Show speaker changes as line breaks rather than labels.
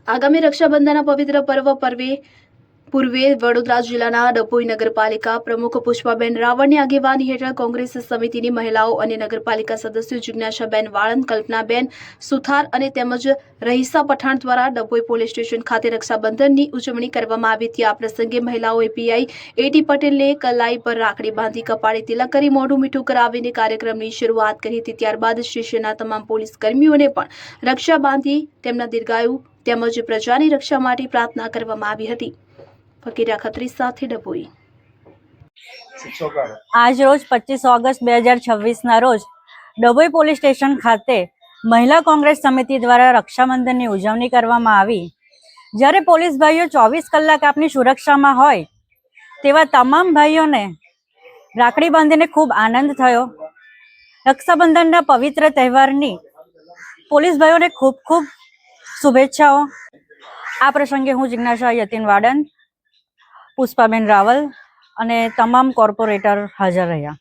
આગામી રક્ષાબંધનના પવિત્ર પૂર્વે વડોદરા જિલ્લાના ડભોઈ નગરપાલિકા પ્રમુખ પુષ્પાબેન રાવળની આગેવાની હેઠળ કોંગ્રેસ સમિતિની મહિલાઓ અને નગરપાલિકા સદસ્યો જિજ્ઞાસાબેન વાળંદ, કલ્પનાબેન સુથાર અને તેમજ રહીસા પઠાણ દ્વારા ડભોઈ પોલીસ સ્ટેશન ખાતે રક્ષાબંધનની ઉજવણી કરવામાં આવી હતી। આ પ્રસંગે મહિલાઓએ પીઆઈ એટી પટેલને કલાઈ પર રાખડી બાંધી કપાળે તિલક કરી મોઢું મીઠું કરાવીને કાર્યક્રમની શરૂઆત કરી હતી। ત્યારબાદ સ્ટેશનના તમામ પોલીસ કર્મીઓને પણ રક્ષા બાંધી તેમના દીર્ઘાયુ તેમજ પ્રજાની રક્ષા માટે પ્રાર્થના કરવામાં આવી હતી। ફકીરા ખત્રી સાથે ડભોઈ।
આજ રોજ 25 ઓગસ્ટ 2026 ના રોજ ડભોઈ પોલીસ સ્ટેશન ખાતે મહિલા કોંગ્રેસ સમિતિ દ્વારા રક્ષાબંધનની ઉજવણી કરવામાં આવી। જ્યારે પોલીસ ભાઈઓ 24 કલાક આપની સુરક્ષામાં હોય તેવા તમામ ભાઈઓને રાખડી બાંધીને ખૂબ આનંદ થયો। રક્ષાબંધનના પવિત્ર તહેવારની પોલીસ ભાઈઓને ખૂબ ખૂબ શુભેચ્છાઓ। આ પ્રસંગે હું જિજ્ઞાસા યતીન વાડન, પુષ્પાબેન રાવલ અને તમામ કોર્પોરેટર હાજર રહ્યા।